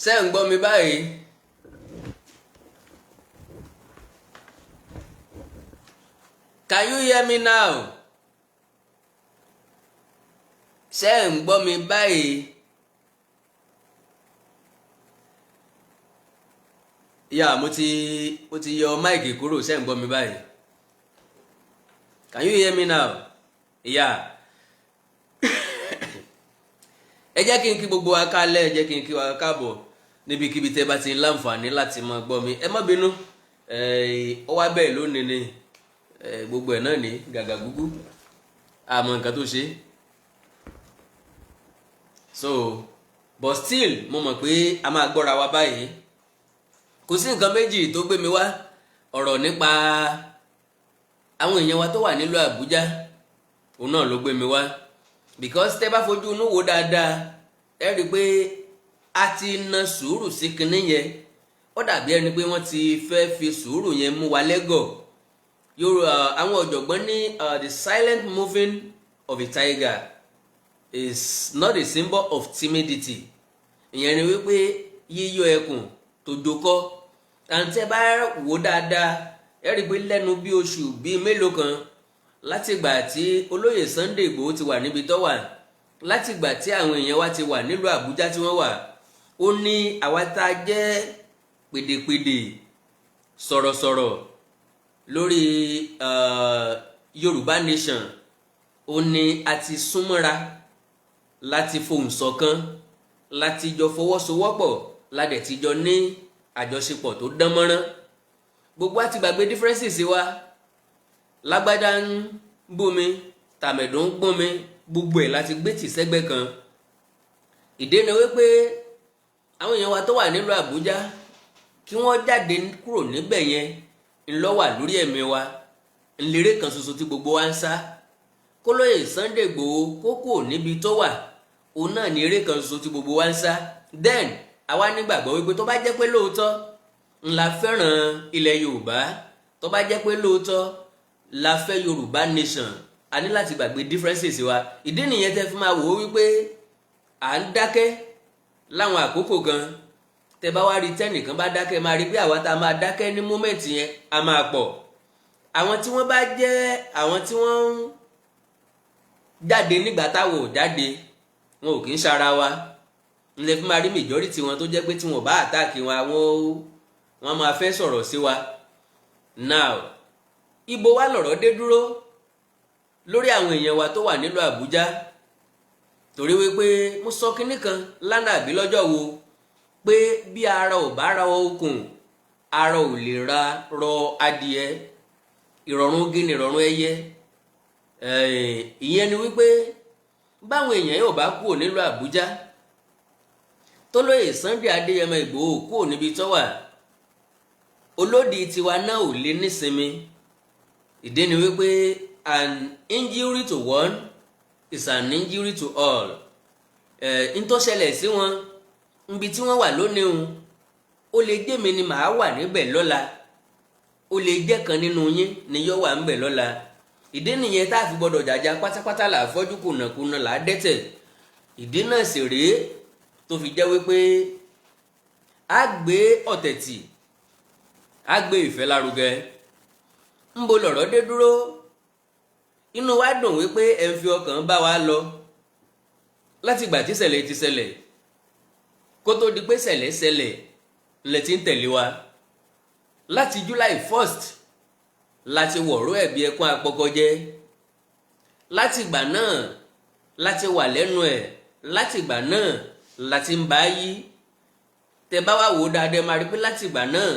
Ṣé ń gbọ́ mi báyìí? Can you hear me now? Ṣé ń gbọ́ mi báyìí? Yeah, mo ti yọ máìkì kúrò. Ṣé ń gbọ́ mi báyìí? Can you hear me now? Yeah. Ẹ jẹ́ kí n kí gbogbo wa kálẹ̀, ẹ jẹ́ kí n kí wa káàbọ̀ níbikíbi tẹ́ bá ti láǹfààní láti máa gbọ́ mi. Ẹ má bínú, ó wá bẹ́ẹ̀ lónìí ni gbogbo ẹ̀ náà ní gàgà gúgú àmọ́ nǹkan tó ṣe. So but still mo mọ̀ pé a máa gbọ́ra wa báyìí. Kò sí nǹkan méjì tó gbé mi wá, ọ̀rọ̀ nípa àwọn èèyàn wa tó wà nílùú Àbújá òun náà ló gbé mi wá. Because tẹ́ bá fojú inú wo dáadáa ẹ rí i pé a ti na sùúrù sí kinní yẹn. Ó dàbí ẹni pé wọ́n ti fẹ́ fi sùúrù yẹn mú wa lẹ́gọ̀. Àwọn ọ̀jọ̀gbọ́n ní the silent moving of a tiger is not a symbol of timidity. Ìyẹn ni wípé yíyọ ẹkùn tó jókòó. Àǹtẹ́ bá wò dáadáa ẹ rí i pé lẹ́nu bí oṣù bíi mélòó kan láti ìgbà tí olóyè Sunday Igboho ti wà níbi tó wà, láti ìgbà tí àwọn èèyàn wa ti wà nílùú Àbújá tí wọ́n wà, ó ní àwa tá a jẹ́ pèdèpèdè sọ̀rọ̀sọ̀rọ̀ lórí Yorùbá nation, ó ní a ti súnmọ́ra láti fohùn ṣọ̀kan, láti jọ fọwọ́sowọ́pọ̀, ládẹ̀ ti jọ ní àjọṣepọ̀ tó dán mọ́rán. Gbogbo àti gbàgbé differences wa, lágbádá ń bómi, tàmẹ̀dùn ń gbọ́n mi, gbogbo ẹ̀ láti gbé tì sẹ́gbẹ́ kan. Ìdí ni wípé àwọn èèyàn wa tó wà nílùú Àbújá kí wọ́n jáde kúrò níbẹ̀ yẹn ńlọ wà lórí ẹ̀mí wa, ńlérè kan ṣoṣo tí gbogbo wa ń sá. Kólóyè Sunday Igboho kókò níbi tó wà, òun náà ní eré kan ṣoṣo tí gbogbo wa ń sá. Then àwa nígbàgbọ́ wípé tó bá jẹ́ pé lóòótọ́ ńlá fẹ́ràn ilẹ̀ Yorùbá, tó bá jẹ́ pé lóòótọ́ la fẹ́ Yorùbá nation, a ní láti gbàgbé differences wa. Ìdí nìyẹn tẹ́ fi máa wò ó wípé à ń dákẹ́ láwọn àkókò kan. Tẹ́ bá wá rí tẹ́nìkan bá dákẹ́, máa rí pé àwa tá a máa dákẹ́ ní moment yẹn a máa pọ̀. Àwọn tí wọ́n bá jẹ́ àwọn tí wọ́n ń jáde nígbà táwọn ò jáde, wọn ò kì í ṣara wa. Ǹlẹ́ fi máa rí majority wọn tó jẹ́ pé tí wọ́n bá àtàkì wọn, wọ́n máa fẹ́ sọ̀rọ̀ sí wa. Now ibo wa lọ̀rọ̀ dé dúró lórí àwọn èèyàn wa tó wà nílùú Àbújá. Torí wípé mo sọ kinní kan lánàá àbí lọ́jọ́ wo pé bí ara ò bá ra okùn, ara ò lè rọ adìẹ. Ìrọ̀rùn ogi ni ìrọ̀rùn ẹyẹ. Ìyẹn ni wípé báwọn èèyàn yóò bá kúrò nílùú Àbújá, tólóyè Sunday Adéyẹmọ Ìgbòho kúrò níbi tó wà, olódì tiwa náà ò lè nísinmi. Ìdí ni wípé an injury to one is an injury to all. N tó ṣẹlẹ̀ sí wọn níbi tí wọ́n wà lónìí o, ó lè jẹ́ mi ni màá wà níbẹ̀ lọ́la, ó lè jẹ́ kan nínú yín ni yóò wà níbẹ̀ lọ́la. Ìdí nìyẹn tá a fi gbọ́dọ̀ jàjà pátápátá là fọ́jú kùnàkùnà là á dẹ́tẹ̀. Ìdí náà sì rèé tó fi jẹ́ wípé a gbé ọ̀tẹ̀ tì, a gbé ìfẹ́ lárugẹ. Ńbo lọ̀rọ̀ dé dúró? Inú wa dùn wípé ẹ ń fi ọkàn bá wa lọ láti ìgbà tí ṣẹlẹ̀ ti ṣẹlẹ̀, kó tó di pé ṣẹlẹ̀ ńlẹ̀ ti ń tẹ̀lé wa. Láti July 1st láti wọ̀rọ̀ ẹ̀bí ẹkún apọkọjẹ́. Láti ìgbà náà láti wà lẹ́nu ẹ̀, láti ìgbà náà láti ń bá yí. Tẹ́ bá wá wò dáadáa máa rí pé láti ìgbà náà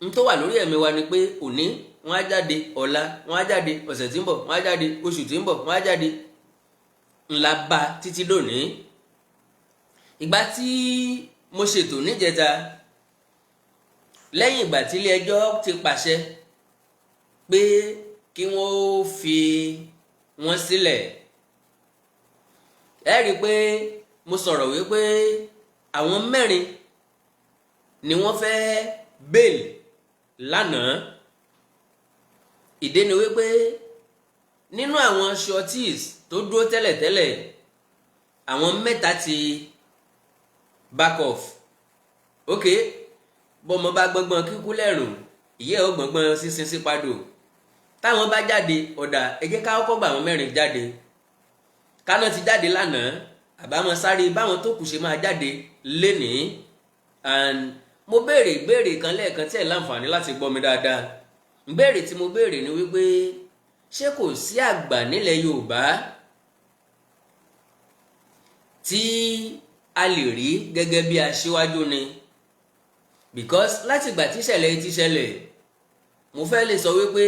ń tó wà lórí ẹ̀mí wa ni pé òní wọ́n á jáde, ọ̀la wọ́n á jáde, ọ̀sẹ̀ tí ń bọ̀ wọ́n á jáde, oṣù tí ń bọ̀ wọ́n á jáde. Ńlá bá títí dòní. Ìgbà tí mo ṣètò níjẹta, lẹ́yìn ìgbà tí ilé ẹjọ́ ti pàṣẹ pé kí wọ́n fi wọ́n sílẹ̀, ẹ rí i pé mo sọ̀rọ̀ wípé àwọn 4 ni wọ́n fẹ́ bail lánàá. Ìdí ni wípé nínú àwọn sureties tó dúró tẹ́lẹ̀tẹ́lẹ̀, àwọn 3 ti back off. ok bọ́mọ bá gbọ́ngbọ́n kíkú lẹ́rùn ìyẹ́ ò gbọ́ngbọ́n sísin sípadò táwọn bá jáde ọ̀dà ẹ jẹ́ ká kọ́kọ́ gbà àwọn mẹ́rin jáde káná ti jáde lánàá àbámọ̀ sáré báwọn tó kù ṣe máa jáde lénìí and mo béèrè ìbéèrè kan lẹ́ẹ̀kan tí ẹ̀ láǹfààní láti gbọ́ mi dáadáa ìbéèrè tí mo béèrè ni wípé ṣé kò sí àgbà nílẹ̀ Yorùbá tí a lè rí gẹ́gẹ́ bí aṣíwájú ni because látìgbà tí ìṣẹ̀lẹ̀ ti ṣẹlẹ̀ mo fẹ́ lè sọ wípé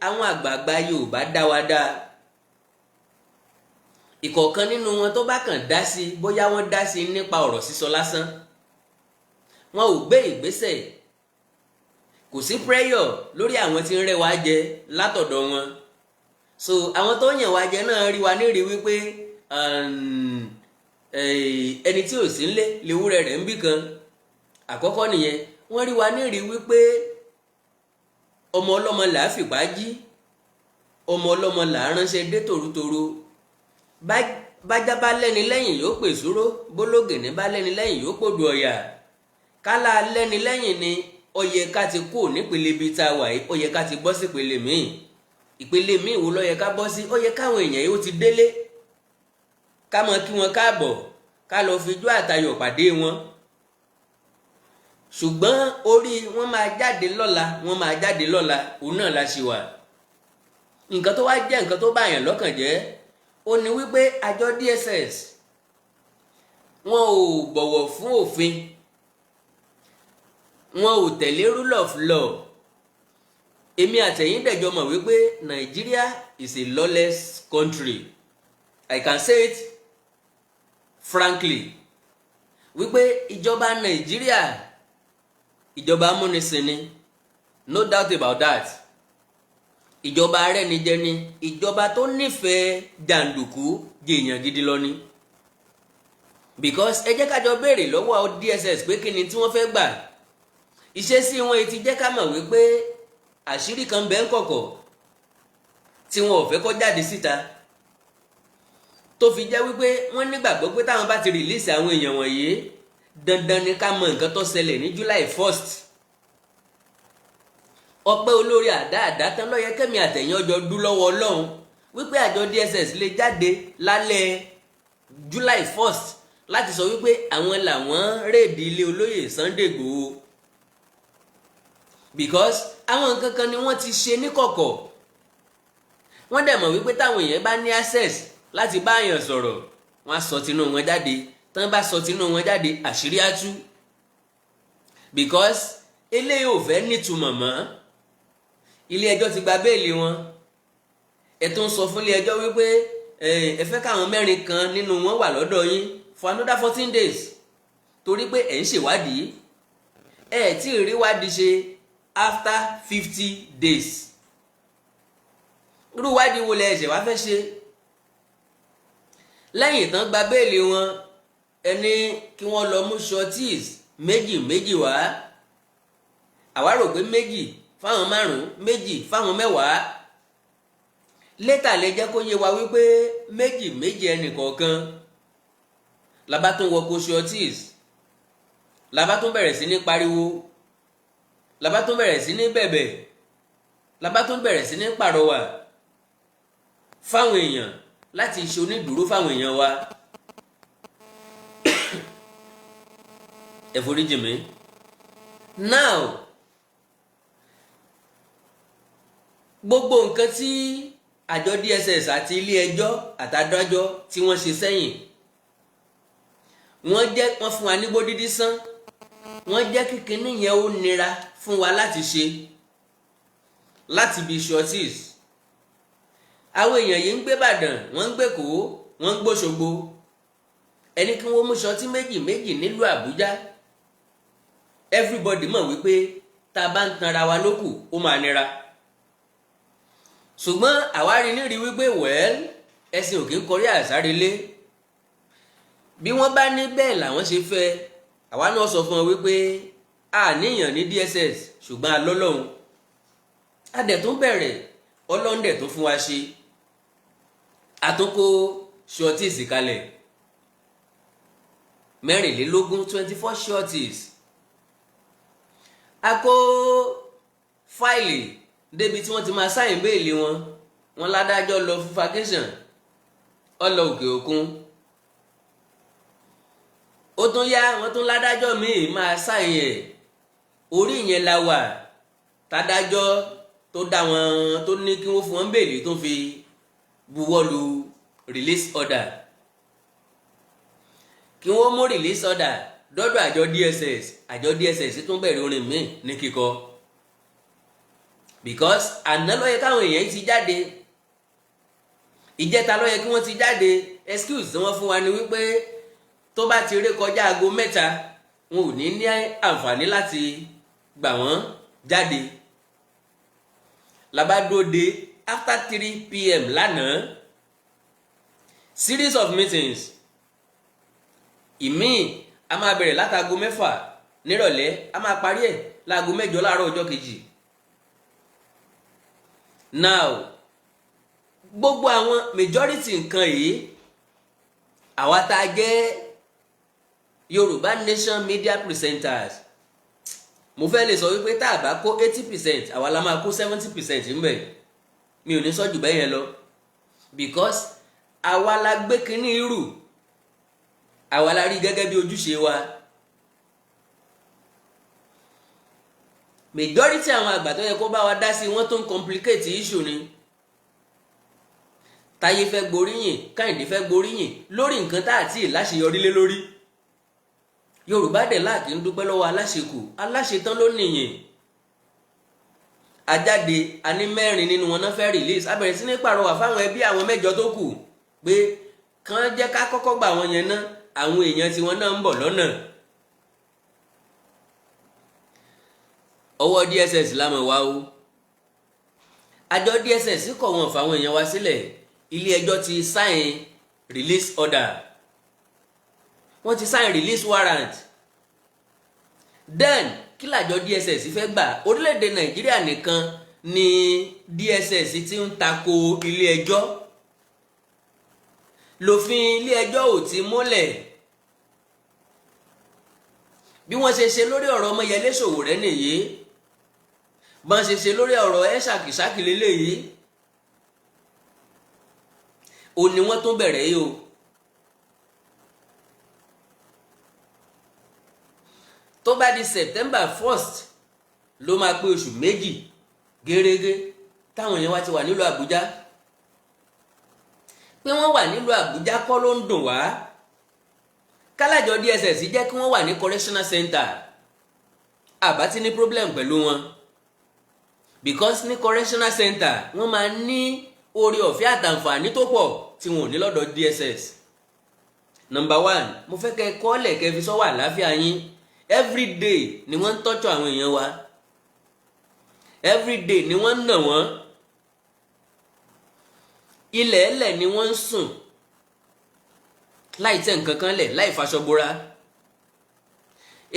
àwọn àgbààgbà Yorùbá dá wa dá ìkọ̀ọ̀kan nínú wọn tó bá kàn dá sí bóyá wọ́n dá sí nípa ọ̀rọ̀ sísọ lásán wọn ò gbé ìgbésẹ̀ kò sí prayer lórí àwọn tí ń rẹ́ wa jẹ látọ̀dọ̀ wọn so àwọn tó yàn wá jẹ náà rí wa nírìí wípé ẹni tí ò sí ńlé léwúrẹ́ rẹ̀ ń bì kan àkọ́kọ́ nìyẹn wọ́n rí wa nírìí wípé ọmọ ọlọ́mọ là á fìpá jí ọmọ ọlọ́mọ là á ránṣẹ́ dé tòrútòrú bájá bá lẹ́ni lẹ́yìn yóò pè sùúró bólógìní bá lẹ́ni lẹ́yìn yóò pòdù ọ̀yà kálá lẹ́ni lẹ́yìn ni ó yẹ ká ti kú nípele ibi tá a wà yìí ó yẹ ká ti bọ́ sí ìpele míì ìpele míì wo ló yẹ ká bọ́ sí ó yẹ káwọn èèyàn yìí ó ti délé ká mọ kí wọn káàbọ̀ ká lọ fi ijó àtayọ̀ pàdé wọn ṣùgbọ́n orí wọn máa jáde lọ́la òun náà la ṣe wà nǹkan tó wá jẹ́ nǹkan tó bá yàn lọ́kàn jẹ́ ó ní wípé àjọ DSS wọn ò bọ̀wọ̀ fún òfin wọn ò tẹ̀lé rule of law èmi àtẹ̀yìn dẹ̀jọ́ mọ̀ wípé Nigeria is a lawless country I can say it frankly wípé ìjọba Nigeria ìjọba amúnisìn ni no doubt about that ìjọba arẹ́nijẹ ni ìjọba tó nífẹ̀ẹ́ jàǹdùkú jèèyàn gidi lọ ni because ẹ jẹ́ ká jọ béèrè lọ́wọ́ DSS pé kí ni tí wọ́n fẹ́ gbà ìṣesí wọn ti jẹ́ ká mọ̀ wípé àṣírí kan bẹ́ẹ̀ ń kọ̀kọ̀ tí wọn ò fẹ́ kó jáde síta tó fi jẹ́ wípé wọ́n nígbàgbọ́ pé táwọn bá ti rìlíìsì àwọn èèyàn wọ̀nyí dandan ni ká mọ nǹkan tó ṣẹlẹ̀ ní July 1st ọpẹ́ olórí àdá tán ló yẹ kẹ́mi àtẹ̀yìn ọjọ́ dú lọ́wọ́ Ọlọ́run wípé àjọ DSS lè jáde lálẹ́ July 1st láti sọ wípé àwọn làwọn réèdì ilé olóyè Sunday Igboho because àwọn nǹkan kan ni wọ́n ti ṣe níkọ̀kọ̀ wọ́n dẹ̀ mọ̀ wípé táwọn èèyàn bá ní access láti bá èèyàn sọ̀rọ̀ wọ́n á sọ tinú wọn jáde tán bá sọ tinú wọn jáde àṣírí á tú because eléyìí ò fẹ́ nítumọ̀ mọ́ ilé ẹjọ́ ti gba béèlì wọn ẹ tún sọ fún ilé ẹjọ́ wípé ẹ fẹ́ káwọn mẹ́rin kan nínú wọn wà lọ́dọ̀ yín for another 14 days torí pé ẹ̀ ń ṣèwádìí ẹ̀ tí ì rí wádìí ṣe after 50 days irú wádìí wo lẹ ẹ̀ṣẹ̀ wá fẹ́ ṣe lẹ́yìn tán gba béèlì wọn ẹni kí wọ́n lọ mú shorties méjì wá àwa rò pé méjì fáwọn márùn méjì fáwọn mẹ́wàá létà lè jẹ́ kó yé wa wípé méjì ẹnìkọ̀ọ̀kan labá tún wọ kó shorties labá tún bẹ̀rẹ̀ sí ní pariwo labá tún bẹ̀rẹ̀ sí ní bẹ̀bẹ̀ labá tún bẹ̀rẹ̀ sí ní pàrọwà fáwọn èèyàn láti ṣe onídùúró fáwọn èèyàn wa ẹ foríjì mi now gbogbo nǹkan tí àjọ DSS àti ilé ẹjọ́ àtàdájọ́ tí wọ́n ṣe sẹ́yìn wọ́n fún wa nígbó dídí sán wọ́n jẹ́ kíkiní yẹn ó nira fún wa láti ṣe láti bí shorties àwọn èèyàn yìí ń gbé Ìbàdàn wọ́n ń gbé Èkó wọ́n ń gbóṣogbo ẹni kí wọ́n mú shorty méjì nílùú Àbújá everybody mọ̀ wípé tá a bá ń tanra wa lókù ó máa nira ṣùgbọ́n àwárí ní rí wípé ẹ̀sìn òkè kọrí àsárelé bí wọ́n bá ní bẹ́ẹ̀ làwọn ṣe fẹ́ àwa náà sọ fún wọn wípé a níyàn ní DSS ṣùgbọ́n alọ́lọ́hun a dẹ̀ tún bẹ̀rẹ̀ Ọlọ́run dẹ̀ tún fún wa ṣe àtúnkó shorties kalẹ̀ 24 24 shorties a kó fáìlì débi tí wọ́n ti máa sáìn béèlì wọn, wọ́n ládájọ́ lọ fún vacation, ó lọ òkè òkun. Ó tún yá wọ́n tún ládájọ́ míì máa sáìn ẹ̀. Orí ìyẹn la wà tádájọ́ tó dá wọn tó ní kí wọ́n fún wọn béèlì tó fi buwọ́lu release order. Kí wọ́n mú release order dọ́dọ̀ àjọ DSS. Àjọ DSS tún bẹ̀rẹ̀ orin míì ní kíkọ, because àná ló yẹ káwọn èèyàn ti jáde, ìjẹta ló yẹ kí wọ́n ti jáde. Excuse tí wọ́n fún wa ni wípé tó bá ti ré kọjá aago 3 wọn ò ní àǹfààní láti gbà wọ́n jáde. Labadode after 3 PM lánàá, series of meetings. Ìmíì a máa bẹ̀rẹ̀ látago 6 nírọ̀lẹ́, a máa parí ẹ̀ láago 8 láàárọ̀ ọjọ́ kejì. Now gbogbo àwọn majority nǹkan yìí, àwa tá a jẹ́ Yorùbá Nation media presenters, mo fẹ́ lè sọ wípé tá a bá kó 80%, àwa la máa kó 70% ńbẹ̀. Mi ò ní sọ jù bẹ́ẹ̀ yẹn lọ, because àwa la gbé kínní irú, àwa la rí gẹ́gẹ́ bí ojúṣe wa. Majority àwọn àgbà tó yẹ kó bá wa dá sí wọ́n tó ń complicate issue ni. Táyé fẹ́ gboríyìn, Káyìndé fẹ́ gboríyìn lórí nǹkan tá àti ìláṣeyọrí lé lórí. Yorùbá dẹ̀ láàkì ń dúpẹ́ lọ́wọ́ aláṣekù, aláṣetán ló nìyẹn. Ajáde a ní 4 nínú wọn náà fẹ́ release. A bẹ̀rẹ̀ sí ní pàrọwà fáwọn ẹbí àwọn 8 tó kù pé kàn jẹ́ ká kọ́kọ́ gbà wọ́n yẹn ná, àwọn èèyàn tí wọ́n náà ń bọ̀ lọ́nà. Ọwọ́ DSS lámọ̀ wá o. Àjọ DSS kọ̀ wọ́n fáwọn èèyàn wá sílẹ̀. Ilé ẹjọ́ ti sign release order, wọ́n ti sign release warrant. Then kí làjọ DSS fẹ́ gbà? Orílẹ̀-èdè Nàìjíríà nìkan ni DSS ti ń tako ilé ẹjọ́. Lòfin ilé ẹjọ́ ò ti múlẹ̀. Bí wọ́n ṣe ṣe lórí ọ̀rọ̀ Ọmọyẹlé Sowore nìyí, bọ́n ṣe ṣe lórí ọ̀rọ̀ ẹ̀ ṣàkìṣàkì lélẹ́yìí, ó ní wọ́n tún bẹ̀rẹ̀ yìí o. Tó bá di September 1st ló máa pé oṣù 2 gẹ́rẹ́gẹ́ táwọn èèyàn wá ti wà nílùú Àbújá. Pé wọ́n wà nílùú Àbújá kọ́ ló ń dùn wá. Kálájọ DSS jẹ́ kí wọ́n wà ní correctional center, àbá ti ní problem pẹ̀lú wọn, because ní correctional center wọ́n máa ní oore ọ̀fẹ́ àtàǹfààní tó pọ̀ tí wọn ò ní lọ́dọ̀ DSS. Number 1, mo fẹ́ kẹ́ kọ́lẹ̀ kẹ́ fi sọ́wọ́ àlàáfíà yín. Everyday ni wọ́n ń tọ́jú àwọn èèyàn wa, everyday ni wọ́n ń nà wọ́n, ilẹ̀ ẹlẹ̀ ni wọ́n ń sùn láì tẹ́ nǹkan kan lẹ̀, láì faṣọ bora.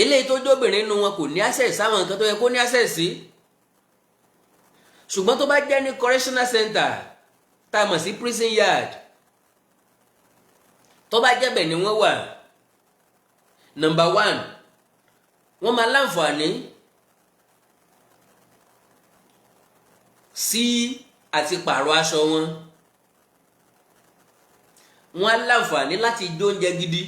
Eléyìí tó jóbìnrin nínú wọn kò ní access sáwọn nǹkan tó yẹ kó ní access sí. Ṣùgbọ́n tó bá jẹ́ ní correctional center tá a mọ̀ sí prison yard, tó bá jẹ́ bẹ̀ ni wọ́n wà. Number 1, wọ́n máa láǹfààní sí àti pààrọ̀ aṣọ wọn. Wọ́n á láǹfààní láti jẹ oúnjẹ gidi.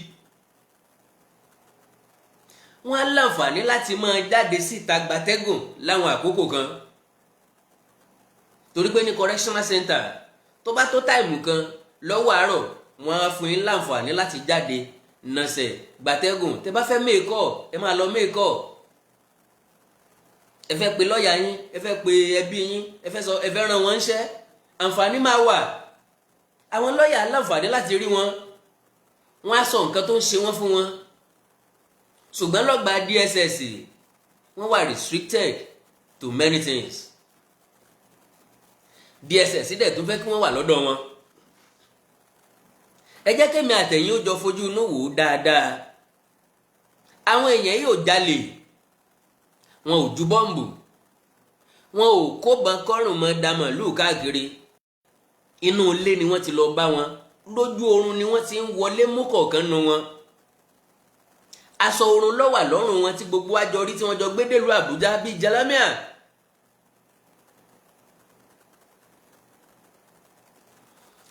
Wọ́n á láǹfààní láti máa jáde síta gbatẹ́gùn láwọn àkókò kan. Torí pé ní correctional center tó bá tó táìmù kan lọ́wọ́ àárọ̀, wọ́n á fún yín láǹfààní láti jáde nàṣẹ̀ gbatẹ́gùn. Tẹ́ bá fẹ́ méèkọ́ ẹ máa lọ méèkọ́. Ẹ fẹ́ pe lọ́ọ̀yà yín, ẹ fẹ́ pe ẹbí yín, ẹ fẹ́ ràn wọ́n ṣẹ́, àǹfààní máa wà. Àwọn lọ́ọ̀yà láǹfààní láti rí wọn, wọ́n á sọ nǹkan tó ń ṣe wọ́n fún wọn. Ṣùgbọ́n lọ́gbà DSS wọ́n wà restricted to many things. DSS dẹ̀ tún fẹ́ kí wọ́n wà lọ́dọ̀ wọn. Ẹ jẹ́ kémi àtẹ̀yìn ó jọ fojú inú wò ó dáadáa. Àwọn èèyàn yìí ò jalè, wọn ò ju bọ́ǹbù, wọn ò kóbọn kọ́rùn mọ́ da màlúù káàkiri. Inú ilé ni wọ́n ti lọ bá wọn, lójú oorun ni wọ́n ti ń wọlé mú kọ̀ọ̀kan nu wọn. aṣọ orun ló wà lọ́rùn wọn tí gbogbo àjọ rí tí wọ́n jọ gbé dèlú Àbújá bíi jalamiya.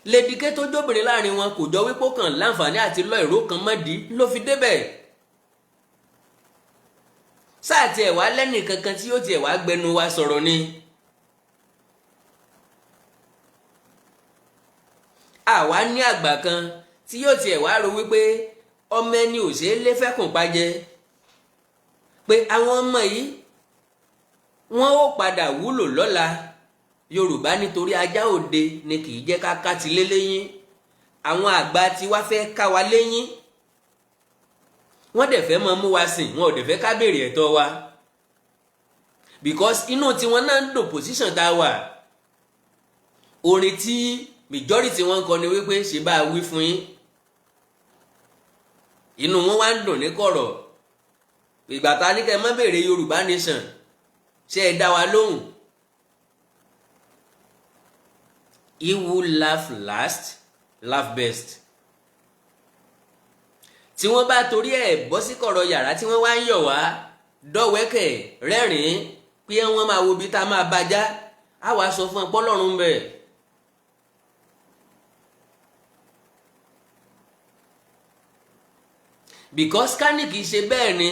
Lédìké tó jóbìnrin láàrin wọn kò jọ wípé ó kàn láǹfààní àti lọ ìró kan mọ́dí ló fi débẹ̀. sáà tiẹ̀ wá lẹ́nì kankan tí yóò tiẹ̀ wá gbẹnu wa sọ̀rọ̀ ni. àwa ní àgbà kan tí yóò tiẹ̀ wá ro wípé ọmọ ẹni ò ṣeé lé fẹ́kùn pajẹ, pé àwọn ọmọ yìí wọ́n ó padà wúlò lọ́la. Yorùbá nítorí ajá òde ni kì í jẹ́ ká ká ti lé léyìn. àwọn àgbà tí wá fẹ́ ká wa léyìn, wọ́n dẹ̀ fẹ́ máa mú wa sìn, wọn ò dẹ̀ fẹ́ ká béèrè ẹ̀tọ́ wa, because inú tiwọn náà ń dùn position tá a wà. orin tí majority wọn kọ ni wípé ṣe bá a wí fún yín, inú wọn wá ń dùn ní kọ̀rọ̀. ìgbà tá a ní kẹ́ ẹ má béèrè Yorùbá nation, ṣé ẹ dá wa lóhùn? He who laugh last laugh best. tí wọ́n bá torí ẹ̀ bọ́ sí kọ̀rọ̀ yàrá tí wọ́n wá ń yọ̀ wá dọ́wẹ́kẹ̀ rẹ́rìn-ín pé wọ́n máa wo ibi tá a máa bàjá, á wàá sọ fún ọpọlọ́run bẹ́ẹ̀. because kánìkì ṣe bẹ́ẹ̀ ni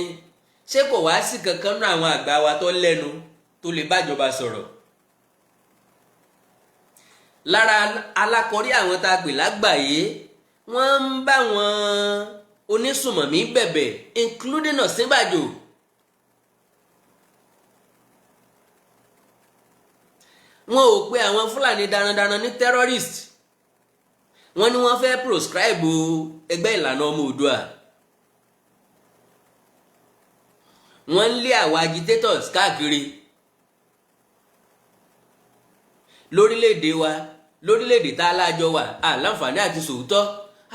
ṣé kò wá sí kankan náà àwọn àgbà wa tó lẹ́nu tó lè bájọba sọ̀rọ̀. lára alákọ̀rí àwọn tá a pè lágbàáyé wọ́n ń bá wọn onísùmọ̀mí bẹ̀bẹ̀ including Ọ̀ṣínbàjò. wọn ò pe àwọn Fúlàní darandaran ní terrorist, wọ́n ní wọ́n fẹ́ proscribe ẹgbẹ́ ìlànà ọmọ Oòduà. wọ́n ń lé àwọn agitators káàkiri lórílẹ̀‐èdè wa, lórílẹ̀‐èdè tá a lájọ wà àláǹfààní àti sòótọ́.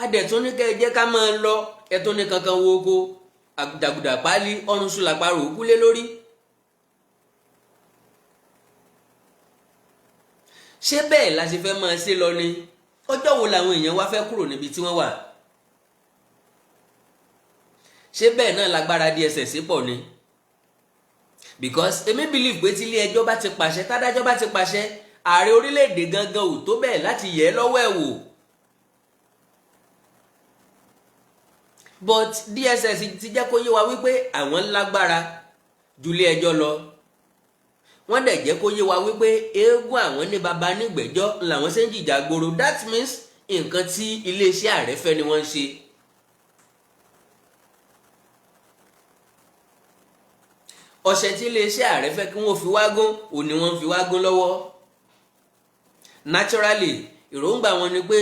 adẹ̀tún ní kẹ́ ẹ jẹ́ ká máa lọ ẹ̀tún ní kankan wo oko àgùdàgùdà páálí ọrùn sùlàpàrọ̀ òkúlé lórí. ṣé bẹ́ẹ̀ la ṣe fẹ́ máa ṣe lọ ni? ọjọ́ wo làwọn èèyàn wá fẹ́ kúrò níbi tí wọ́n wà? ṣé bẹ́ẹ̀ náà lágbára DSS pọ̀ ni? because èmi believe pé tí ilé ẹjọ́ bá ti pàṣẹ, tádájọ́ bá ti pàṣẹ, ààrẹ orílẹ̀-èdè gangan ò tó bẹ́ẹ̀ láti yẹ̀ ẹ́ lọ́wọ́ ẹ̀ wò. but DSS ti jẹ́ kó yé wa wípé àwọn lágbára ju ilé ẹjọ́ lọ. wọ́n dẹ̀ jẹ́ kó yé wa wípé eégún àwọn ní baba nígbẹ̀jọ́ làwọn ṣe ń jìjà gbòòrò. that means nǹkan tí iléeṣẹ́ ààrẹ fẹ́ ni wọ́n ń ṣe. ọ̀sẹ̀ tí iléeṣẹ́ ààrẹ fẹ́ kí wọ́n fi wágún òní wọ́n fi wágún lọ́wọ́. naturally èròǹgbà wọn ni pé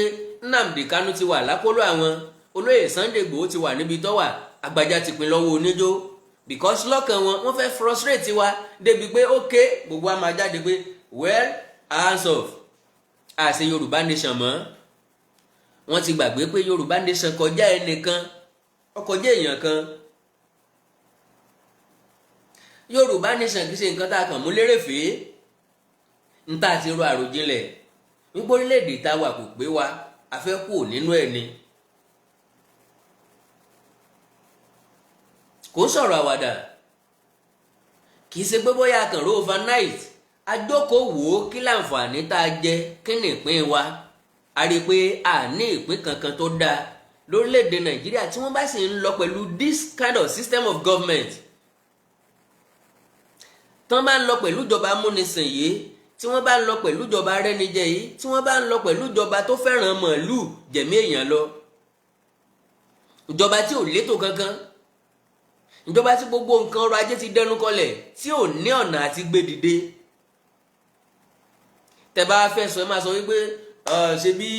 Nnamdi Kanu ti wà lákọlò àwọn, olóyè Sunday Igboho ti wà níbi tó wà, Àgbàjá ti pín lọ́wọ́ oníjó. because lọ́kàn wọn wọ́n fẹ́ frustrate wa débi pé ókè gbogbo a máa jáde pé well hands off, àṣẹ Yorùbá nation mọ́. wọ́n ti gbàgbé pé Yorùbá nation kọjá ẹnìkan, ó kọjá èèyàn kan. Yorùbá nation kì í ṣe nǹkan tá a kàn mú lérèfé, ń tà ti ro àròjinlẹ̀ wípé orílẹ̀-èdè tá a wà kò pé wa, a fẹ́ kú nínú ẹ̀ ni. kò sọ̀rọ̀ àwàdà, kì í ṣe pé bóyá a kàn ró overnight. a jókòó wò ó kí láǹfààní tá a jẹ, kí ni ìpín wa. a rí i pé a ní ìpín kankan tó dáa lórílẹ̀-èdè Nàìjíríà tí wọ́n bá sì ń lọ pẹ̀lú this kind of system of government. tán bá ń lọ pẹ̀lú ìjọba amúnisìn yìí, tí wọ́n bá ń lọ pẹ̀lú ìjọba arẹ́nijẹ yìí, tí wọ́n bá ń lọ pẹ̀lú ìjọba tó fẹ́ràn màálù jẹ̀mí èèyàn lọ, ìjọba tí ò létò kankan, ìjọba tí gbogbo nǹkan ọrọ̀ ajé ti dẹnu kọlẹ̀, tí ò ní ọ̀nà àti gbé dìde. tẹ́ bá fẹ́ sọ ẹ máa sọ wípé ṣe bí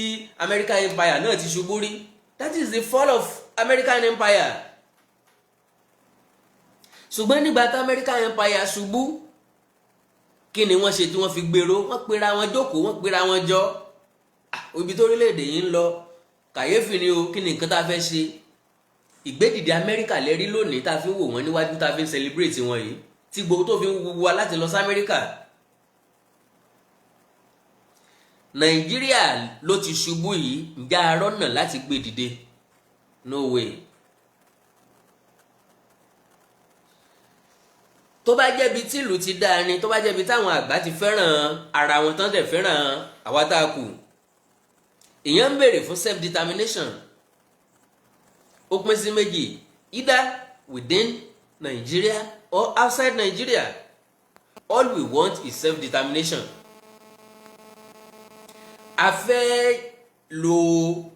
American Empire náà ti ṣubú rí. that is the fall of American Empire. ṣùgbọ́n nígbà tí American Empire ṣubú, kí ni wọ́n ṣe tí wọ́n fi gbèrò? wọ́n pera wọn jókòó, wọ́n pera wọn jọ. ibi tó orílẹ̀-èdè yìí ń lọ kàyéfì ni o. kí ni nǹkan tá a fẹ́ ṣe? ìgbédìde Amẹ́ríkà lẹ́rí lónìí tá a fi ń wò wọ́n níwájú, tá a fi ń celebrate wọn yìí, tí gbogbo tó fi ń wúwo wa láti lọ sí Amẹ́ríkà. Nàìjíríà ló ti ṣubú yìí, ǹjẹ́ arọ́ náà láti gbé dìde? no way. tó bá jẹ́ ibi tí ìlú ti dáa ni, tó bá jẹ́ ibi táwọn àgbà ti fẹ́ràn ara wọn tán dẹ̀ fẹ́ràn àwa tá a kù, èèyàn ń béèrè fún self determination. Ó pín sí méjì, either within Nigeria or outside Nigeria. All we want is self determination. A fẹ́ lo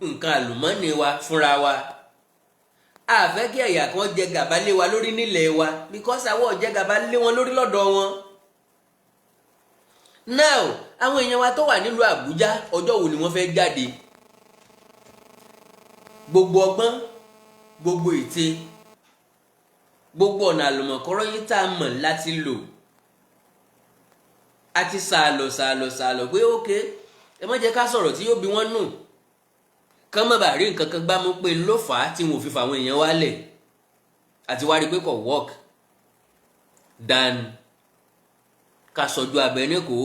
nǹkan àlùmọ́ọ́nì wa fúnra wa. A fẹ́ kí ẹ̀yà kan jẹ gàba lé wa lórí nílẹ̀ wa because àwọn ò jẹ gàba lé wọn lórí lọ́dọ̀ wọn. Now àwọn èèyàn wa tó wà nílùú Àbújá ọjọ́ wo ni wọ́n fẹ́ jáde? Gbogbo ọgbọ́n, gbogbo ète, gbogbo ọ̀nà àlùmọ̀kọ́rọ́ yìí tá a mọ̀ láti lò. A ti sàlọ̀ pé ókè ẹ má jẹ́ ká sọ̀rọ̀ tí yóò bí wọ́n nù. Kán má bàa rí nǹkan kan gbá mú pé ló fà á tí wọn ò fi fàwọn èèyàn wálẹ̀. Àti wá rí pé kò work dan ká sọjú abẹ ní kò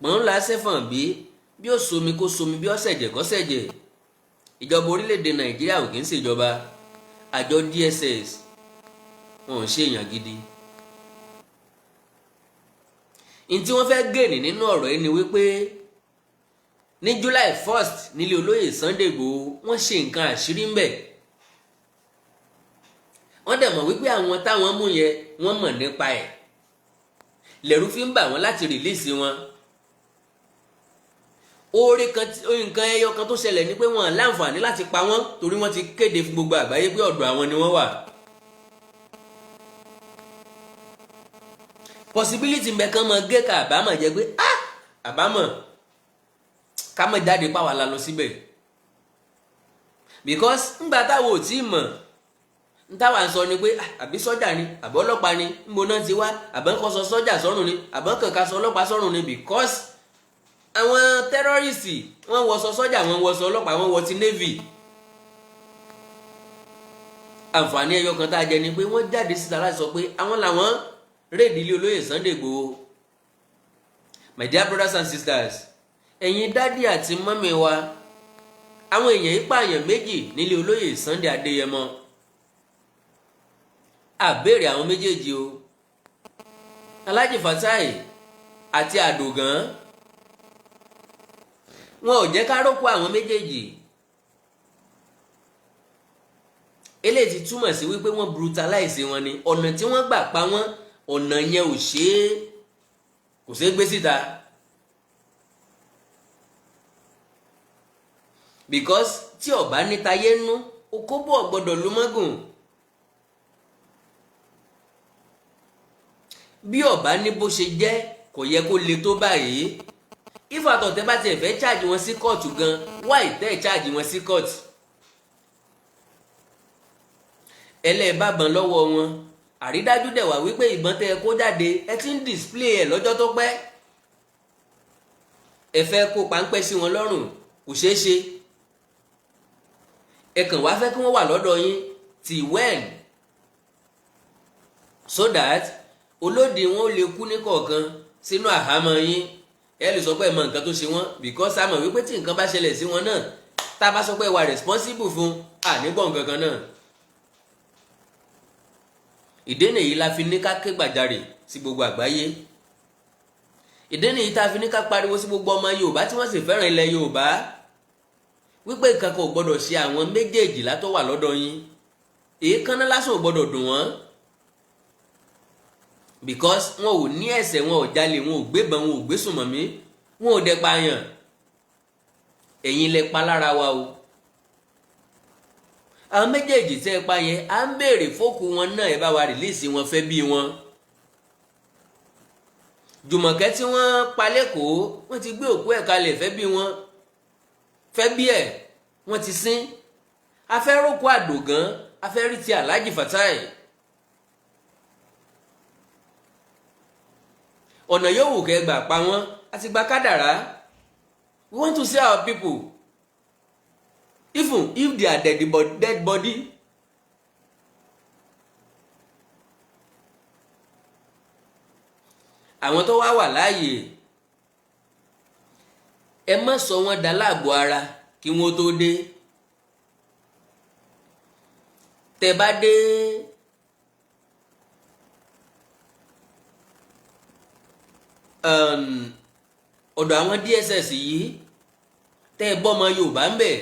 pọ́n ńlá sẹ́fọ̀n bí ó somi kó somi bí ó ṣẹ̀jẹ̀ kó ṣẹ̀jẹ̀. Ìjọba orílẹ̀-èdè Nàìjíríà ò kì í ṣèjọba. Àjọ DSS wọn ò ṣe èèyàn gidi. In tí wọ́n fẹ́ gèèní nínú ọ̀rọ̀ yìí ni wípé ní July 1st nílé olóyè Sunday Igboho wọ́n ṣe nǹkan àṣírí ń bẹ̀. Wọ́n dẹ̀ mọ̀ wípé àwọn táwọn mú yẹn wọ́n mọ̀ nípa ẹ̀. Lẹ̀rú fi ń bà wọ́n láti rìlíìsì wọn. Nǹkan ẹyọ kan tó ṣẹlẹ̀ ni pé wọ́n láǹfààní láti pa wọ́n torí wọ́n ti kéde fún gbogbo àgbáyé pé ọ̀dọ̀ àwọn ni wọ́n wà. Possibility mẹ́kan mọ gé ká àbámọ̀ jẹ́ pé àbámọ̀ ká mọ̀ jáde pàwọ́ la lọ síbẹ̀ because ńgbà táwọn ò tí ì mọ̀ ń táwa ń sọ ni pé àbí sọ́jà ni àbọ̀ ọlọ́pàá ni ńbo náà ti wá àbọ̀ ń kọ́ sọ sọ́jà sọ́run ni àbọ̀ ń kàn ká sọ ọlọ́pàá sọ́run ni because àwọn tẹ́rọ́rìsì wọ́n wọṣọ sọ́jà wọ́n wọṣọ ọlọ́pàá wọ́n wọ ti navy. Àǹfààní ẹyọ kan tá a jẹ ni pé wọ́n jáde síta láti sọ pé àwọn làwọn rédí ilé olóyè Sunday Igboho. My dear brothers and sisters, ẹ̀yin dádì àti mọ́mì wa, àwọn èèyàn yìí pààyàn méjì nílé olóyè Sunday Adéyẹmọ. Àbèrè àwọn méjèèjì o, Alhaji Fatai àti Àdògán. Wọn ò jẹ́ ká rókò àwọn méjèèjì. Eléyìí ti túmọ̀ sí wípé wọ́n brutalize wọn ni. Ọ̀nà tí wọ́n gbà pa wọ́n, ọ̀nà yẹn kò ṣeé gbé síta. Because tí ọba níta yé nú okóbó gbọ́dọ̀ ló mọ́gùn. Bí ọba ní bó ṣe jẹ́ kò yẹ kó le tó báyìí. Ìfàtọ̀ tẹ́ bá tiẹ̀ fẹ́ charge wọn sí kóòtù gan, why tẹ́ charge wọn sí kóòtù? Ẹlẹ́ẹ̀bàbọ̀n lọ́wọ́ wọn. Àrídájú dẹ̀ wà wípé ìbọn tẹ́ ẹ kó jáde ẹ ti ń display ẹ̀ lọ́jọ́ tó pẹ́. Ẹ fẹ́ kó páńpẹ́ sí wọn lọ́rùn kò ṣeé ṣe. Ẹ kàn wá fẹ́ kí wọ́n wà lọ́dọ̀ yín till when? So that olóde wọn ò lè kú ní kọ̀ọ̀kan sínú àhámọ́ yín. Ẹ lè sọ pé ẹ mọ nǹkan tó ṣe wọ́n because a mọ̀ wípé tí nǹkan bá ṣẹlẹ̀ sí wọn náà tá a bá sọ pé ẹ wà responsible fún ànígbọ̀n kankan náà. Ìdí nìyí la fi ní ká ké gbàjarè sí gbogbo àgbáyé. Ìdí nìyí tá a fi ní ká pariwo sí gbogbo ọmọ Yorùbá tí wọ́n sì fẹ́ràn ilẹ̀ Yorùbá wípé nǹkan kan ò gbọ́dọ̀ ṣe àwọn méjèèjìlá tó wà lọ́dọ̀ yín. Èékánná lásán ò gbọ́dọ̀ dùn wọ́n because wọn ò ní ẹ̀ṣẹ̀, wọn ò jalè, wọn ò gbébọn, wọn ò gbésùnmọ̀mí, wọn ò dẹ̀ pààyàn. Ẹ̀yin lẹ pa lára wa o. Àwọn méjèèjì tẹ́ ẹ pa yẹn à ń béèrè fókù wọn náà ẹ bá wa rìlíìsì wọn fẹ́ bí wọn. Jùmọ̀kẹ́ tí wọ́n pa lẹ́kọ̀ọ́ wọ́n ti gbé òkú ẹ̀ kalẹ̀ fẹ́ bí wọn. Fẹ́ bí ẹ̀ wọ́n ti sin. A fẹ́ rókò Àdògán, a fẹ́ rí ti Alhaji Fatai. Ọ̀nà yóò wù kẹ́ gbà pa wọ́n àti gba kádàrá. We want to see our people. Even if they are dead body. Àwọn tó wá wà láàyè ẹ má sọ wọ́n dá láàbò ara kí wọ́n tó dé. Tẹ́ bá dé ọ̀dọ̀ àwọn DSS yìí tẹ́ ẹ bọ́ ọmọ Yorùbá ń bẹ̀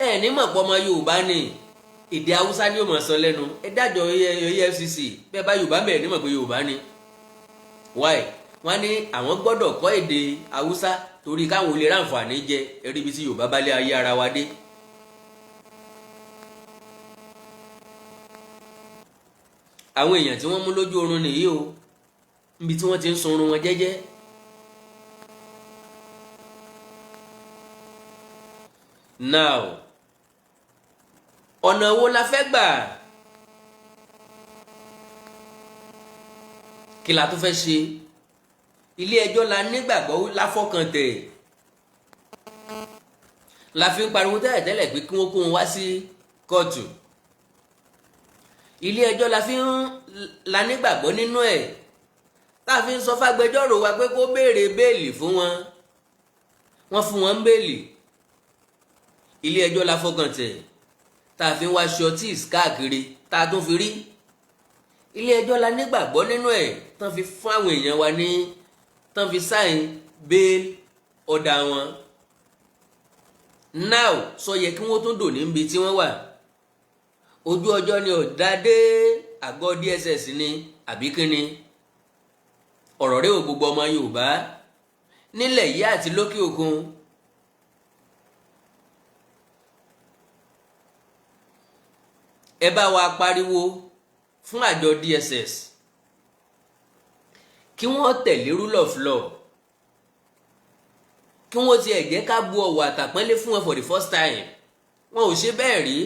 ẹ ní mọ̀ pọ̀ ọmọ Yorùbá ni èdè Haúsá ni ó mọ̀ sọ lẹ́nu ẹ dájọ́ EFCC bẹ́ẹ̀ bá Yorùbá ń bẹ̀ ẹ ní mọ̀ pé Yorùbá ni why wọ́n ní àwọn gbọ́dọ̀ kọ́ èdè Haúsá torí káwọn olè ráǹfààní jẹ ẹrí ibi tí Yorùbá bá lé ayé ara wa dé. àwọn èèyàn tí wọ́n mú lójú oorun nìyí o níbi tí wọ́n ti ń sunrun wọn jẹ́jẹ́. now ọ̀nà wo la fẹ́ gbà kí la tún fẹ́ ṣe ilé ẹjọ́ la nígbàgbọ́ láfọkàntẹ̀ la fi ń pariwo tẹ́lẹ̀ pé kí wọ́n kó wọn wá sí kóòtù ilé ẹjọ́ la nígbàgbọ́ nínú ẹ̀ tá a fi ń sọ fágbẹjọ́rò wa pé kó béèrè béèlì fún wọn wọ́n fún wọn béèlì ilé ẹjọ́ la fọkàntẹ̀ tá a fi ń wá shorties káàkiri tá a tún fi rí ilé ẹjọ́ la nígbàgbọ́ nínú ẹ̀ tán fi fún àwọn èèyàn wa ní tán fi sáìn bail order wọn now sọ yẹ kí wọ́n tún dò níbi tí wọ́n wà ojú ọjọ́ ni ọ̀dádé àgọ́ DSS ni àbí kíni ọ̀rọ̀ rẹ̀ ò gbogbo ọmọ Yorùbá nílẹ̀ yìí àti lókè òkun ẹ bá wa pariwo fún àjọ DSS kí wọ́n tẹ̀lé rule of law kí wọ́n tiẹ̀ jẹ́ ká bu ọ̀wọ̀ àtàpọ́nlé fún wọn for the first time wọn ò ṣe bẹ́ẹ̀ rí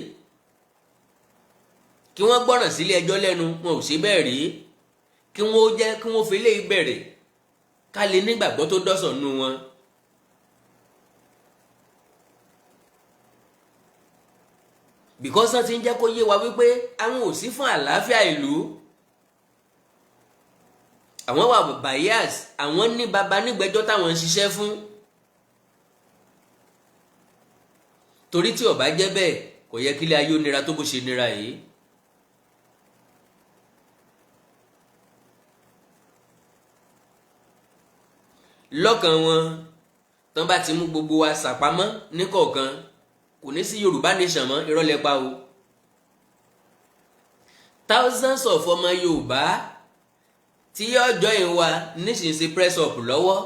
kí wọ́n gbọ́ràn sílé ẹjọ́ lẹ́nu wọn ò ṣe bẹ́ẹ̀ rí kí wọ́n fi lè bẹ̀rẹ̀ ká lè nígbàgbọ́ tó dọ́sọ̀ nù wọn. because wọ́n ti ń jẹ́ kó yé wa wípé àwọn ò sí fún àlàáfíà ìlú àwọn wà bias àwọn ní baba nígbẹ́jọ́ táwọn ń ṣiṣẹ́ fún torí tí ó bá jẹ́ bẹ́ẹ̀ kò yẹ kílé ayé ó nira tó bó ṣe nira yìí. lọ́kàn wọn tán bá ti mú gbogbo wa ṣàpamọ́ níkọ̀ọ̀kan kò ní sí Yorùbá nation mọ́ irọ́ lẹ pa o. thousands of ọmọ Yorùbá tí yóò join wa nísinsìnyí press up lọ́wọ́.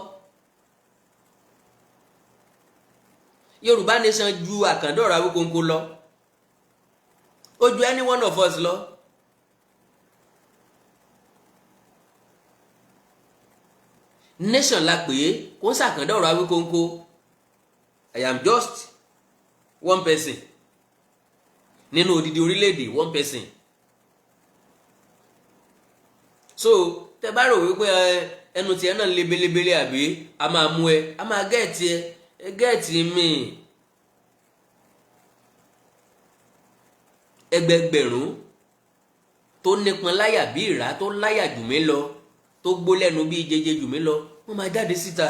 Yorùbá nation ju àkàndọ̀rọ̀ Awíkonko lọ ó ju any one of us lọ. Nation la pè é kó ń ṣàkàndọ̀rọ̀ Awíkonko I am just one person nínú odidi orílẹ̀-èdè one person. so tẹ bá rò wípé ẹnu tiẹ̀ náà lé belebele àbí a máa mú ẹ a máa gẹ̀ẹ́tì ẹ gẹ̀ẹ́tì mi ẹgbẹgbẹ̀rún tó nípọn láyà bí ìrá tó láyà jù mí lọ tó gbó lẹ́nu bí jẹjẹ jù mí lọ wọ́n máa jáde síta.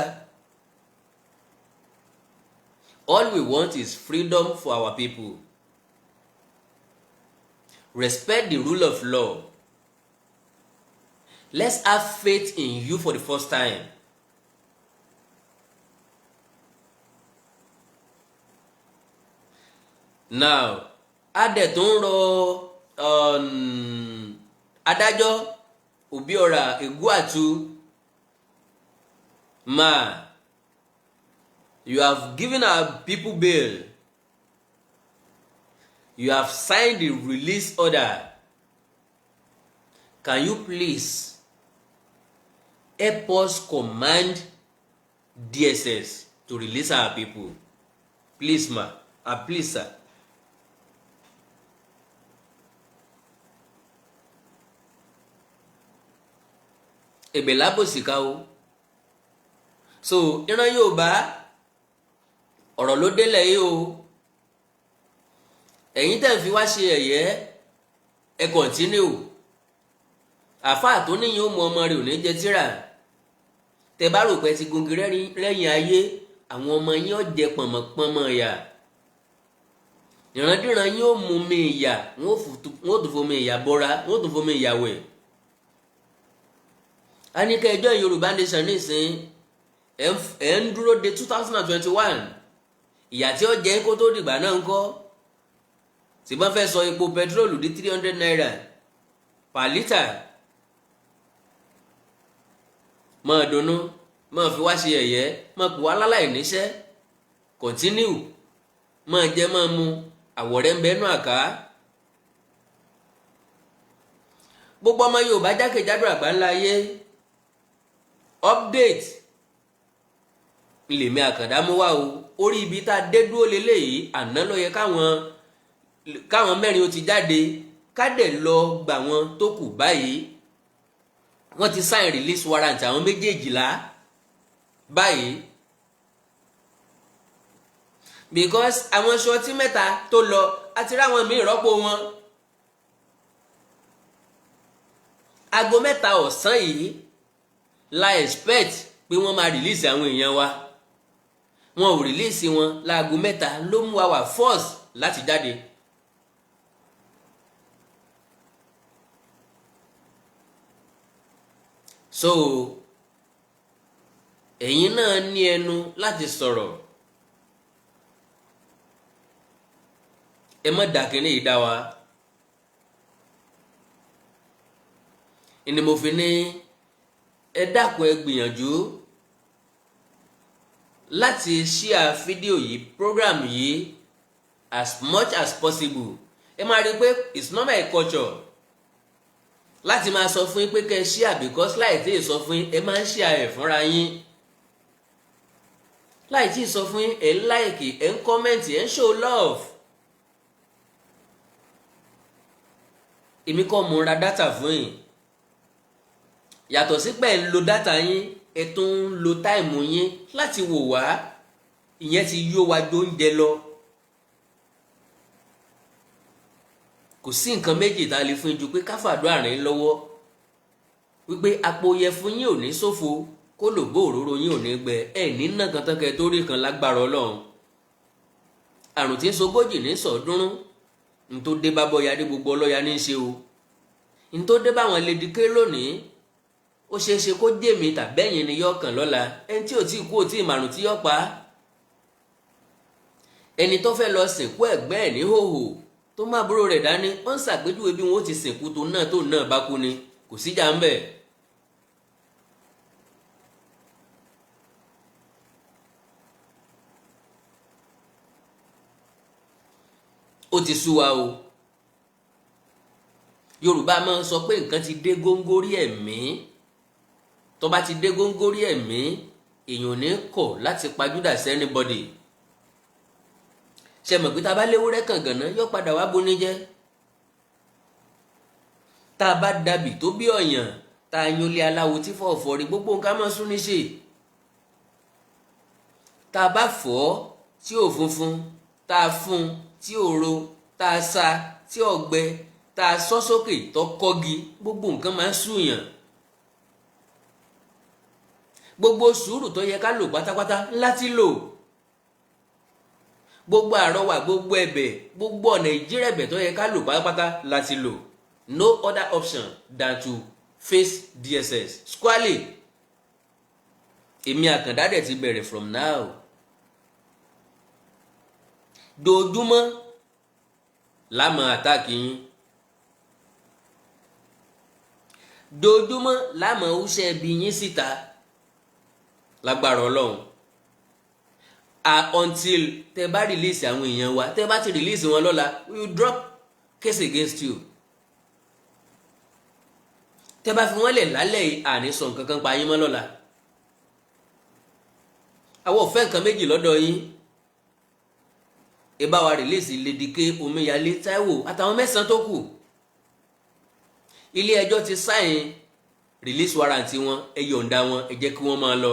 All we want is freedom for our people. Respect the rule of law. Let's have faith in you for the first time. Now, adẹ̀tún rọ adájọ́ Obiora Egwuatu you have given our people bail. You have signed the release order. Can you please help us command DSS to release our people? Please, ma. Please, sir. Ebelabo sikao. So, ìran Yorùbá ọ̀rọ̀ ló délẹ̀ yìí o. Ẹ̀yin tẹ́ ń fi wá ṣe ẹ̀yẹ́ ẹ continue. Àfáà tó níyìn ó mú ọmọ rẹ̀ ò ní jẹ tírà. Tẹ bá rò pé ti gungi rẹ́yìn ayé àwọn ọmọ yín ó jẹ pọ̀nmọ̀pọ̀nmọ̀ ìyà. Ìrandíran yín ó mú mi ìyà wọ́n ó tún fomi ìyà bọ́ra wọ́n ó tún fomi ìyà wẹ̀. a ní kẹjọ́ Yorùbá nation nísìn ẹ̀ ń dúró de 2021 ìyà tí ó jẹ́ kó tó dìgbà náà ń kọ́ tí wọ́n fẹ́ sọ epo pẹtrólù di 300 naira per litre. máa dunnú máa fi wá ṣe ẹ̀yẹ́ máa pò wá láláì níṣẹ́ continue máa jẹ máa mu àwọ̀rẹ́ ń bẹ́nu àká. gbogbo ọmọ Yorùbá jákèjádò àgbáńlá ayé update lèmi Àkàndá mú wá o. orí ibi tá a dé dúró leléyìí àná ló yẹ káwọn mẹ́rin ó ti jáde ká dẹ̀ lọ gbà wọn tó kù báyìí. wọ́n ti sign release warrant àwọn méjèèjìlá báyìí because àwọn ṣọtí mẹ́ta tó lọ àti ráwọn míì rọ́pò wọn. aago 3 ọ̀sán yìí la expect pé wọ́n máa release àwọn èèyàn wa. wọn ò release wọn láago 3 ló mú wa wà force láti jáde. so ẹ̀yin náà ní ẹnu láti sọ̀rọ̀. ẹ má dàkínní ìdá wa. ni mo fi ní ẹ dákun ẹ gbìyànjú láti share fídíò yìí program yìí as much as possible. ẹ máa rí i pé it's not my culture láti máa sọ fún yín pé kẹ́ ẹ share because láì tí ì sọ fún yín ẹ máa ń share ẹ̀ fúnra yín. láì tí ì sọ fún yín ẹ ń like ẹ ń comment ẹ ń show love. èmi kọ́ mo ra data fún yín yàtọ̀ sí pé ń lo data yín ẹ tún ń lo táìmù yín láti wò wá ìyẹn ti yó wa jóúnjẹ lọ. kò sí nǹkan méjì tá a lè fún yín ju pé ká fàdúrà rìn lọ́wọ́ wípé àpò yẹfun yín ò ní ṣòfò kó lòbó òróró yín ò ní gbẹ ẹ ní nà kan tán kẹ tó rí kan lágbára Ọlọ́run. àrùn tí ń sogójì ní sọ̀ọ́dúnrún n tó dé bá bọ́ya dé gbogbo ọlọ́ya ní í ṣe o. n tó dé báwọn lè dikẹ́ lónìí ó ṣeé ṣe kó jèmi tàbẹ́yìn ni yọ kàn lọ́la ẹni tí ò tí kú ò tí màrùn tí yọ pa. ẹni tó fẹ́ lọ sìnkú ẹ̀gbẹ́ ẹ̀ ní hòhò tó má búrò rẹ̀ dání wọ́n ń ṣàpèjúwe bí wọ́n ó ti sìnkú tó náà bá kú ni kò síjà ń bẹ̀. ó ti sú wa o. Yorùbá máa ń sọ pé nǹkan ti dé góńgórí ẹ̀mí. tó bá ti dé góńgórí ẹ̀mí èèyàn ní kọ̀ láti pajúdà sí anybody. ṣe mọ̀ pé tá a bá léwúrẹ́ kàngànná yóò padà wá bóni jẹ́. tá a bá dàbí tó bí ọ̀yàn tá a yan olé aláwo tí fọ̀ọ̀fọ̀ rí gbogbo nǹkan máa sún ní ṣe. tá a bá fọ̀ tí ò funfun tá a fún tí ò ro tá a sa tí ò gbẹ tá a sọ sókè tó kọ́gi gbogbo nǹkan máa ń súyàn. gbogbo sùúrù tó yẹ ká lò pátápátá láti lò. gbogbo àrọwà gbogbo ẹ̀bẹ̀ gbogbo ọ̀nà ìjírẹ̀bẹ̀ tó yẹ ká lò pátápátá láti lò. no other option than to face DSS squarely. èmi Àkàndá dẹ̀ ti bẹ̀rẹ̀ from now. dojúmọ́ láàmú àtàkì yín. dojúmọ́ láàmú ọ̀ṣẹ́ bí yín síta lágbára Ọlọ́run. Until tẹ bá release àwọn èèyàn wa tẹ bá ti release wọn lọ́la we will drop case against you. tẹ bá fi wọ́n lẹ̀ lálẹ́ yìí àní sọ nǹkan kan pa yín mọ́ lọ́la. àwọn ò fẹ́ nǹkan méjì lọ́dọ̀ yín. ẹ bá wa release Lédìké Omíyalé Táíwò àtàwọn 9 tó kù. ilé ẹjọ́ ti sign release warrant wọn ẹ yọ̀ǹda wọn ẹ jẹ́ kí wọ́n máa lọ.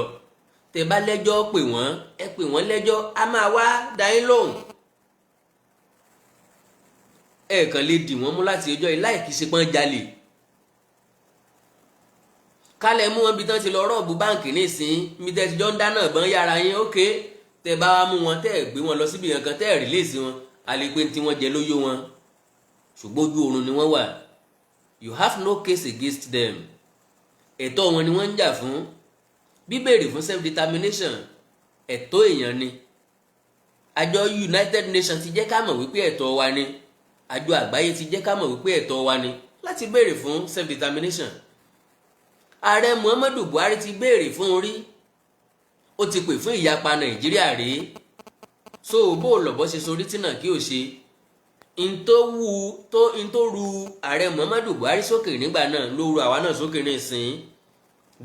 tẹ bá lẹ́jọ́ pè wọ́n ẹ pè wọ́n lẹ́jọ́ a máa wá dá yín lóhùn. ẹ kàn lè dì wọ́n mú láti ẹjọ́ yìí láì kí ṣe pọ́n jalè. kálẹ̀ mú wọn bí tán ti lọ rọ́ọ̀bù báǹkì nísìnyí mi tẹ́ ti jọ ń dáná ìbọn yára yín ókè tẹ bá wá mú wọn tẹ́ ẹ̀ gbé wọn lọ síbi yẹn kan tẹ́ ẹ̀ rìlíìsì wọn àlepé tí wọ́n jẹ lóyó wọn ṣùgbọ́n ojú oorun ni wọ́n wà. You have no case against them. ẹ̀tọ́ wọn ni wọ́n ń jà fún. Bíbèrè fún self determination ẹ̀tọ́ èèyàn ni. Àjọ United Nations ti jẹ́ ká mọ̀ wípé ẹ̀tọ́ wa ni. Àjọ àgbáyé ti jẹ́ ká mọ̀ wípé ẹ̀tọ́ wa ni láti béèrè fún self determination. Ààrẹ Muhammadu Buhari ti béèrè fún orí. Ó ti pè fún ìyapa Nàìjíríà rèé. So bó lọ̀bọ́ ṣe sorí tí náà kí o ṣe. In tó ru ààrẹ Muhammadu Buhari sókè nígbà náà ló ru àwa náà sókè ní ìsìn.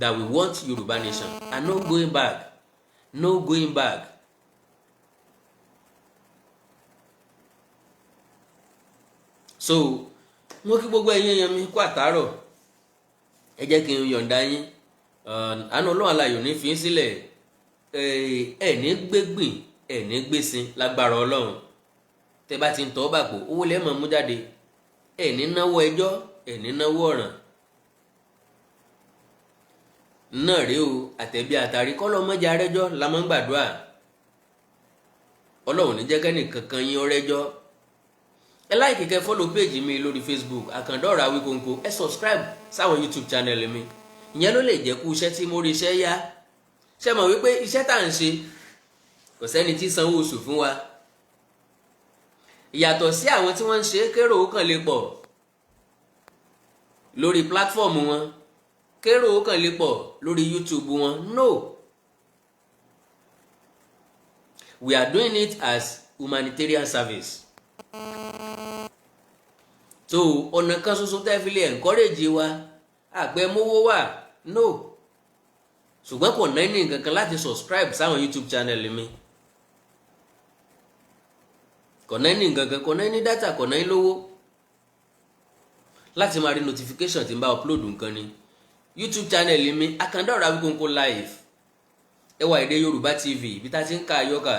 That we want Yoruba nation and no going back. No going back. So mo kí gbogbo ẹ̀yin èèyàn mi kú àtàárọ̀. Ẹ jẹ́ kí n yọ̀ǹda yín. Àánú Ọlọ́run aláyọ̀ ní fi sílẹ̀. Ẹ ní gbégbìn ẹ ní gbèsìn lágbára Ọlọ́run. Tẹ́ bá ti ń tọ́ bàpò owó lẹ́ẹ̀ máa mú jáde. Ẹ ní náwó ẹjọ́ ẹ ní náwó ọ̀ràn. Náà rèé o àtẹ̀bí àtàrí kọ́ lọ́mọdé arẹ́jọ́ la máa ń gbàdúrà. Ọlọ́run ní jẹ́ kẹ́nì kankan yín ọrẹ́jọ́. Ẹ like kẹ́ follow page mi lórí Facebook Àkàndá Awikonko. Ẹ subscribe sáwọn YouTube channel mi. Ìyẹn ló lè jẹ́ kú iṣẹ́ tí mo rí iṣẹ́ yá. Ṣé mọ̀ wípé iṣẹ́ tá à ń ṣe kò sẹ́ni tí sanwó oṣù fún wa. Ìyàtọ̀ sí àwọn tí wọ́n ń ṣe kérò ó kàn lè pọ̀ lórí platform wọn. Kérò ó kàn lè pọ̀ lórí YouTube wọn. No. We are doing it as humanitarian service. So ọ̀nà kan ṣoṣo tẹ́ fi lè encourage wa àgbẹ̀ mówó wà. No. Ṣùgbọ́n kò náà ní nǹkan kan láti subscribe sáwọn YouTube channel mi. Kò náà ní nǹkan kan, kò náà ní data, kò náà ní lówó láti máa rí notification tí n bá upload nǹkan ni. YouTube channel mi Àkàndá Awikonko live. Ẹ wá èdè Yorùbá TV ibi tá ti ń ka àyọkà.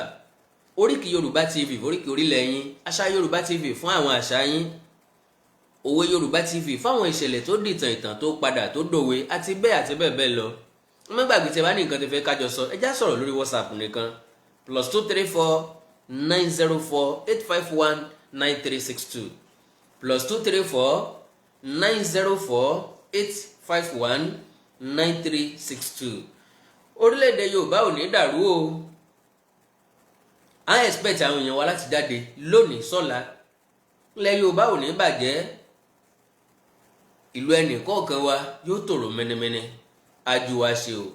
Oríkì Yorùbá TV oríkì orílẹ̀ yín. Àṣà Yorùbá TV fún àwọn àṣà yín. Òwe Yorùbá TV fáwọn ìṣẹ̀lẹ̀ tó dìtàn ìtàn tó padà tó dòwe àti bẹ́ẹ̀ bẹ́ẹ̀ lọ. Má gbàgbé tí ẹ bá ní nǹkan tí fẹ́ kájọ sọ ẹ já sọ̀rọ̀ lórí WhatsApp nìkan +234 904 851 9362 +234 904 851 9362. Orílẹ̀-èdè Yorùbá ò ní dàrú o. À ń expect àwọn èèyàn wa láti jáde lónìí sọ́la. Ilẹ̀ Yorùbá ò ní bàjẹ́. Ìlú ẹnì kọ̀ọ̀kan wa yóò tòrò mẹ́nẹ́mẹ́nẹ́. Ajú wa ṣe o.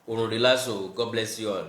Òrùn rí lásán o. God bless you all.